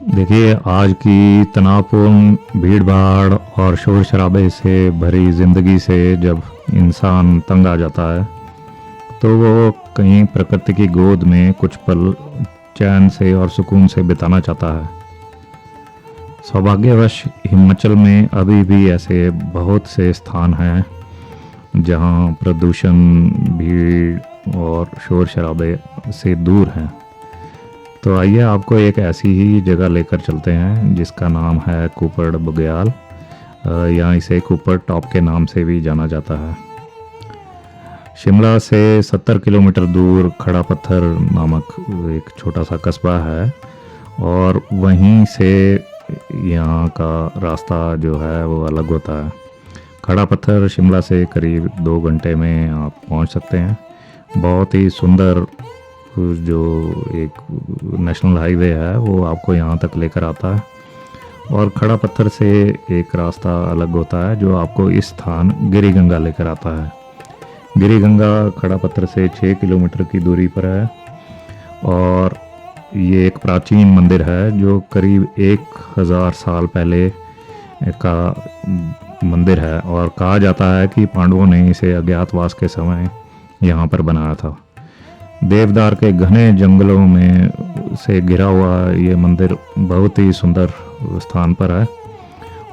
देखिए, आज की तनावपूर्ण भीड़-भाड़ और शोर-शराबे से भरी ज़िंदगी से जब इंसान तंग आ जाता है, तो वो कहीं प्रकृति की गोद में कुछ पल चैन से और सुकून से बिताना चाहता है। सौभाग्यवश हिमाचल में अभी भी ऐसे बहुत से स्थान हैं, जहाँ प्रदूषण, भीड़ और शोर-शराबे से दूर हैं। तो आइए आपको एक ऐसी ही जगह लेकर चलते हैं जिसका नाम है कुपड़ बुग्याल, या इसे कुपड़ टॉप के नाम से भी जाना जाता है। शिमला से 70 किलोमीटर दूर खड़ा पत्थर नामक एक छोटा सा कस्बा है, और वहीं से यहाँ का रास्ता जो है वो अलग होता है। खड़ा पत्थर शिमला से करीब 2 घंटे में आप पहुँच सकते हैं। बहुत ही सुंदर जो एक नेशनल हाईवे है वो आपको यहाँ तक लेकर आता है, और खड़ा पत्थर से एक रास्ता अलग होता है जो आपको इस स्थान गिरी गंगा लेकर आता है। गिरी गंगा खड़ा पत्थर से 6 किलोमीटर की दूरी पर है, और ये एक प्राचीन मंदिर है जो करीब 1000 साल पहले का मंदिर है, और कहा जाता है कि पांडवों ने इसे अज्ञातवास के समय यहाँ पर बनाया था। देवदार के घने जंगलों में से घिरा हुआ ये मंदिर बहुत ही सुंदर स्थान पर है,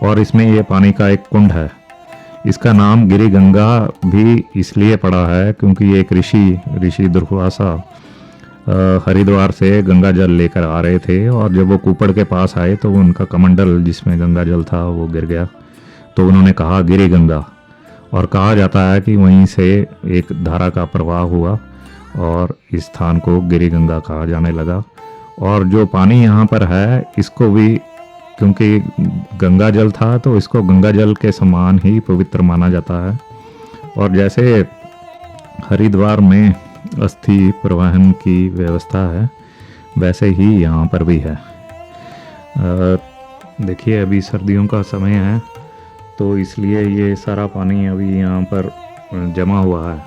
और इसमें ये पानी का एक कुंड है। इसका नाम गिरी गंगा भी इसलिए पड़ा है क्योंकि एक ऋषि दुर्वासा हरिद्वार से गंगा जल लेकर आ रहे थे, और जब वो कुपड़ के पास आए तो उनका कमंडल जिसमें गंगा जल था वो गिर गया। तो उन्होंने कहा गिरी गंगा, और कहा जाता है कि वहीं से एक धारा का प्रवाह हुआ और इस स्थान को गिरी गंगा कहा जाने लगा। और जो पानी यहाँ पर है इसको भी, क्योंकि गंगा जल था तो इसको गंगा जल के समान ही पवित्र माना जाता है। और जैसे हरिद्वार में अस्थि प्रवाहन की व्यवस्था है, वैसे ही यहाँ पर भी है। देखिए, अभी सर्दियों का समय है तो इसलिए ये सारा पानी अभी यहाँ पर जमा हुआ है।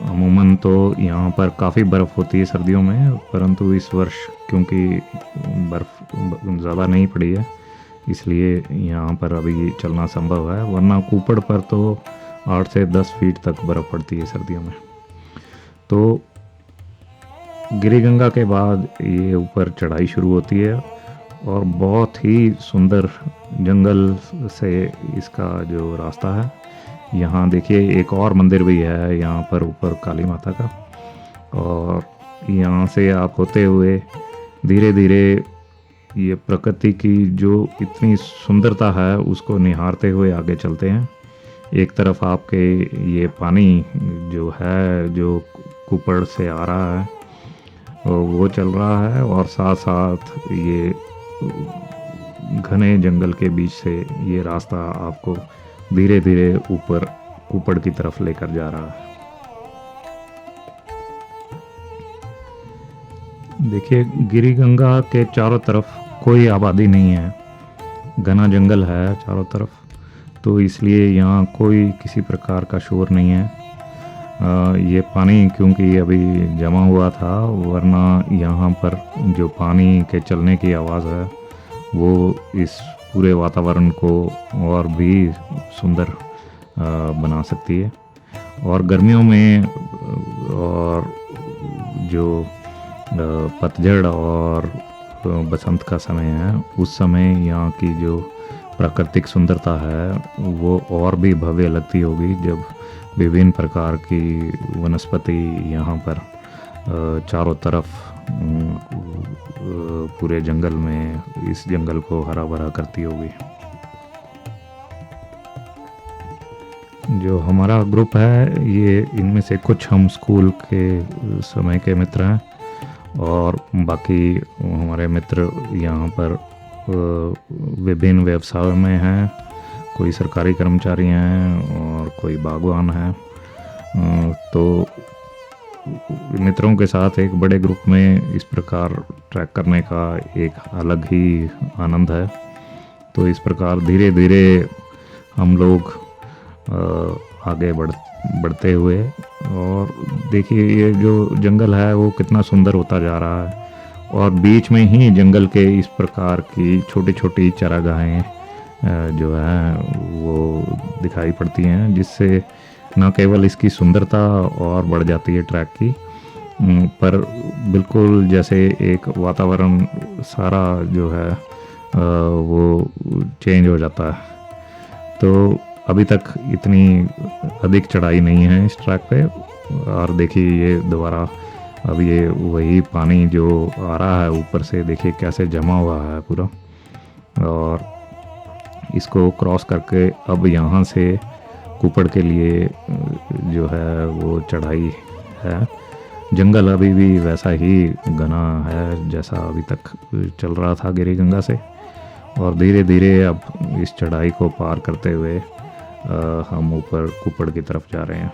अमूमन तो यहाँ पर काफ़ी बर्फ़ होती है सर्दियों में, परंतु इस वर्ष क्योंकि बर्फ़ ज़्यादा नहीं पड़ी है इसलिए यहाँ पर अभी चलना संभव है, वरना कुपड़ पर तो 8 से 10 फीट तक बर्फ़ पड़ती है सर्दियों में। तो गिरी गंगा के बाद ये ऊपर चढ़ाई शुरू होती है, और बहुत ही सुंदर जंगल से इसका जो रास्ता है। यहाँ देखिए एक और मंदिर भी है यहाँ पर ऊपर काली माता का, और यहाँ से आप होते हुए धीरे धीरे ये प्रकृति की जो इतनी सुंदरता है उसको निहारते हुए आगे चलते हैं। एक तरफ आपके ये पानी जो है जो कुपड़ से आ रहा है वो चल रहा है, और साथ साथ ये घने जंगल के बीच से ये रास्ता आपको धीरे धीरे ऊपर कुपड़ की तरफ लेकर जा रहा है। देखिए, गिरी गंगा के चारों तरफ कोई आबादी नहीं है, घना जंगल है चारों तरफ, तो इसलिए यहाँ कोई किसी प्रकार का शोर नहीं है। ये पानी क्योंकि अभी जमा हुआ था, वरना यहाँ पर जो पानी के चलने की आवाज़ है वो इस पूरे वातावरण को और भी सुंदर बना सकती है। और गर्मियों में और जो पतझड़ और बसंत का समय है उस समय यहाँ की जो प्राकृतिक सुंदरता है वो और भी भव्य लगती होगी, जब विभिन्न प्रकार की वनस्पति यहाँ पर चारों तरफ पूरे जंगल में इस जंगल को हरा भरा करती होगी। जो हमारा ग्रुप है ये इनमें से कुछ हम स्कूल के समय के मित्र हैं, और बाकी हमारे मित्र यहाँ पर विभिन्न व्यवसायों में हैं। कोई सरकारी कर्मचारी हैं और कोई बागवान हैं। तो मित्रों के साथ एक बड़े ग्रुप में इस प्रकार ट्रैक करने का एक अलग ही आनंद है। तो इस प्रकार धीरे धीरे हम लोग आगे बढ़ते हुए, और देखिए ये जो जंगल है वो कितना सुंदर होता जा रहा है, और बीच में ही जंगल के इस प्रकार की छोटी छोटी चारागाहें जो है वो दिखाई पड़ती हैं, जिससे न केवल इसकी सुंदरता और बढ़ जाती है ट्रैक की, पर बिल्कुल जैसे एक वातावरण सारा जो है वो चेंज हो जाता है। तो अभी तक इतनी अधिक चढ़ाई नहीं है इस ट्रैक पे। और देखिए ये दोबारा अब ये वही पानी जो आ रहा है ऊपर से, देखिए कैसे जमा हुआ है पूरा। और इसको क्रॉस करके अब यहाँ से कुपड़ के लिए जो है वो चढ़ाई है। जंगल अभी भी वैसा ही घना है जैसा अभी तक चल रहा था गिरी गंगा से। और धीरे धीरे अब इस चढ़ाई को पार करते हुए हम ऊपर कुपड़ की तरफ जा रहे हैं।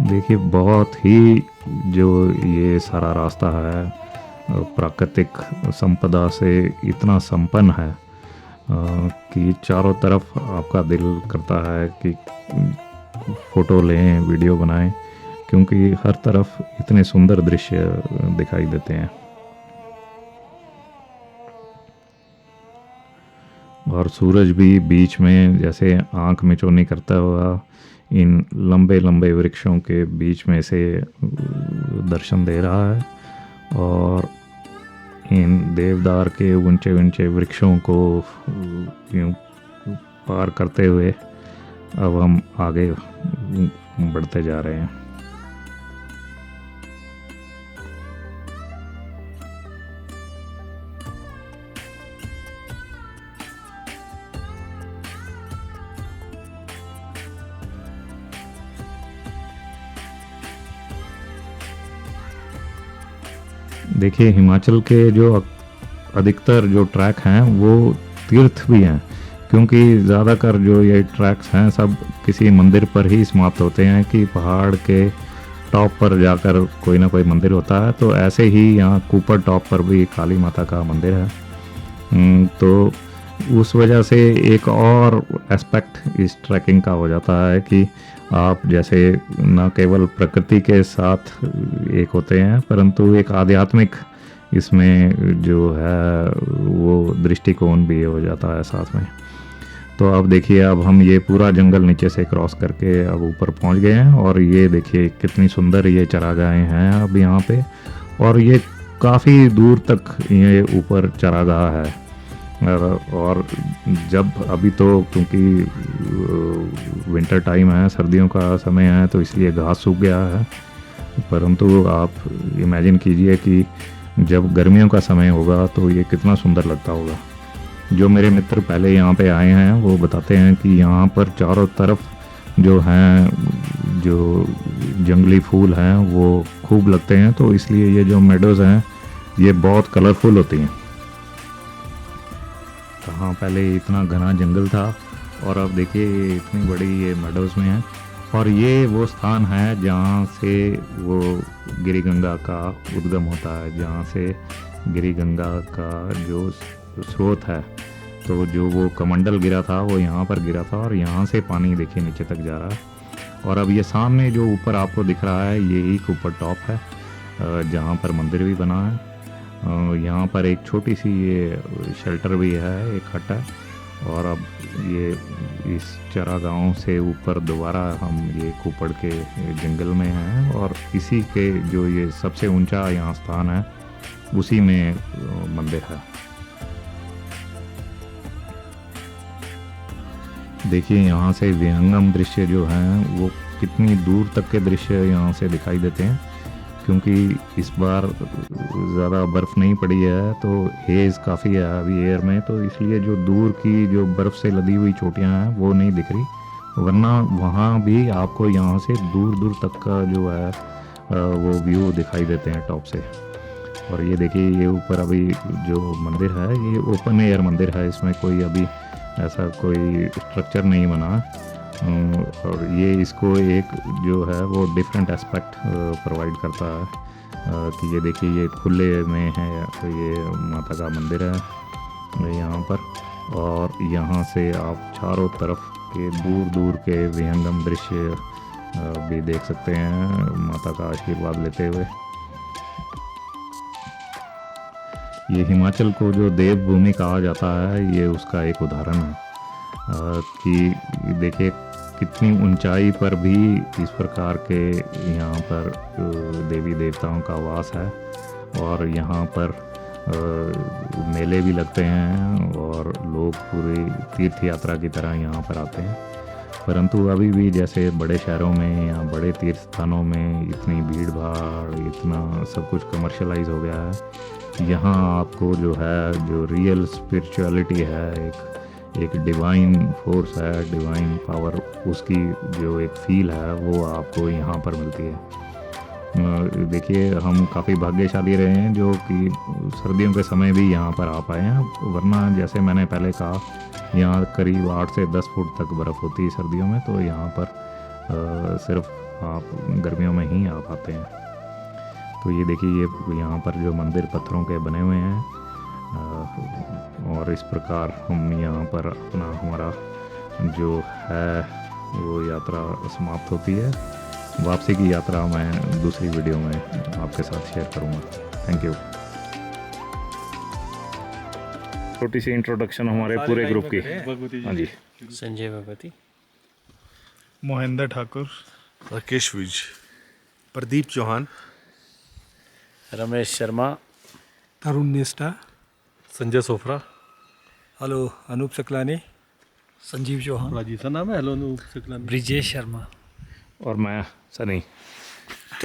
देखिए बहुत ही जो ये सारा रास्ता है प्राकृतिक संपदा से इतना संपन्न है कि चारों तरफ आपका दिल करता है कि फ़ोटो लें, वीडियो बनाएं, क्योंकि हर तरफ इतने सुंदर दृश्य दिखाई देते हैं। और सूरज भी बीच में जैसे आँख मिचौनी करता हुआ इन लंबे लंबे वृक्षों के बीच में से दर्शन दे रहा है। और इन देवदार के ऊंचे ऊंचे वृक्षों को यूँ पार करते हुए अब हम आगे बढ़ते जा रहे हैं। देखिए हिमाचल के जो अधिकतर जो ट्रैक हैं वो तीर्थ भी हैं, क्योंकि ज़्यादातर जो ये ट्रैक्स हैं सब किसी मंदिर पर ही समाप्त होते हैं कि पहाड़ के टॉप पर जाकर कोई ना कोई मंदिर होता है। तो ऐसे ही यहाँ कुपड़ टॉप पर भी काली माता का मंदिर है। तो उस वजह से एक और एस्पेक्ट इस ट्रैकिंग का हो जाता है कि आप जैसे न केवल प्रकृति के साथ एक होते हैं, परंतु एक आध्यात्मिक इसमें जो है वो दृष्टिकोण भी हो जाता है साथ में। तो अब देखिए अब हम ये पूरा जंगल नीचे से क्रॉस करके अब ऊपर पहुंच गए हैं। और ये देखिए कितनी सुंदर ये चारागाहें हैं अब यहाँ पे। और ये काफ़ी दूर तक ये ऊपर चारागाह है। और जब अभी तो क्योंकि विंटर टाइम है, सर्दियों का समय है, तो इसलिए घास सूख गया है। परंतु आप इमेजिन कीजिए कि जब गर्मियों का समय होगा तो ये कितना सुंदर लगता होगा। जो मेरे मित्र पहले यहाँ पे आए हैं वो बताते हैं कि यहाँ पर चारों तरफ जो हैं जो जंगली फूल हैं वो खूब लगते हैं, तो इसलिए ये जो मेडोज़ हैं ये बहुत कलरफुल होती हैं। कहाँ पहले इतना घना जंगल था और अब देखिए इतनी बड़ी ये मेडोज़ में है। और ये वो स्थान है जहाँ से वो गिरी गंगा का उद्गम होता है, जहाँ से गिरी गंगा का जो स्रोत है। तो जो वो कमंडल गिरा था वो यहाँ पर गिरा था और यहाँ से पानी देखिए नीचे तक जा रहा है। और अब ये सामने जो ऊपर आपको दिख रहा है यही कुपड़ टॉप है, जहाँ पर मंदिर भी बना है। यहाँ पर एक छोटी सी ये शेल्टर भी है, एक हट है। और अब ये इस चारागाहों से ऊपर दोबारा हम ये कुपड़ के जंगल में हैं और इसी के जो ये सबसे ऊंचा यहाँ स्थान है उसी में मंदिर है। देखिए यहाँ से विहंगम दृश्य जो हैं वो कितनी दूर तक के दृश्य यहाँ से दिखाई देते हैं, क्योंकि इस बार ज़्यादा बर्फ़ नहीं पड़ी है तो हेज़ काफ़ी है अभी एयर में, तो इसलिए जो दूर की जो बर्फ़ से लदी हुई चोटियाँ हैं वो नहीं दिख रही, वरना वहाँ भी आपको यहाँ से दूर दूर तक का जो है वो व्यू दिखाई देते हैं टॉप से। और ये देखिए ये ऊपर अभी जो मंदिर है ये ओपन एयर मंदिर है, इसमें कोई अभी ऐसा कोई स्ट्रक्चर नहीं बना। और ये इसको एक जो है वो डिफरेंट एस्पेक्ट प्रोवाइड करता है कि ये देखिए ये खुले में है, तो ये माता का मंदिर है यहाँ पर। और यहाँ से आप चारों तरफ के दूर दूर के विहंगम दृश्य भी देख सकते हैं माता का आशीर्वाद लेते हुए। ये हिमाचल को जो देवभूमि कहा जाता है, ये उसका एक उदाहरण है कि देखिए कितनी ऊंचाई पर भी इस प्रकार के यहाँ पर देवी देवताओं का वास है, और यहाँ पर मेले भी लगते हैं और लोग पूरी तीर्थ यात्रा की तरह यहाँ पर आते हैं। परंतु अभी भी जैसे बड़े शहरों में या बड़े तीर्थ स्थानों में इतनी भीड़ भाड़, इतना सब कुछ कमर्शलाइज हो गया है, यहाँ आपको जो है, जो रियल स्पिरिचुअलिटी है, एक डिवाइन फोर्स है, डिवाइन पावर, उसकी जो एक फील है वो आपको यहाँ पर मिलती है। देखिए हम काफ़ी भाग्यशाली रहे हैं जो कि सर्दियों के समय भी यहाँ पर आ पाए हैं, वरना जैसे मैंने पहले कहा यहाँ करीब 8 से 10 फुट तक बर्फ़ होती है सर्दियों में, तो यहाँ पर सिर्फ आप गर्मियों में ही आ पाते हैं। तो ये देखिए, ये यहाँ पर जो मंदिर पत्थरों के बने हुए हैं, और इस प्रकार हम यहाँ पर हमारा जो है वो यात्रा समाप्त होती है। वापसी की यात्रा मैं दूसरी वीडियो में आपके साथ शेयर करूँगा। Thank you. छोटी सी इंट्रोडक्शन हमारे पूरे ग्रुप की। हाँ जी। संजय भगवती, मोहिंदर ठाकुर, राकेश विज, प्रदीप चौहान, रमेश शर्मा, तरुण निष्ठा, संजय सोफरा। हेलो अनूप सकलानी, संजीव चौहान, राजीव सा नाम है। हेलो अनूप शुक्ला। ब्रिजेश शर्मा। और मैं सनी।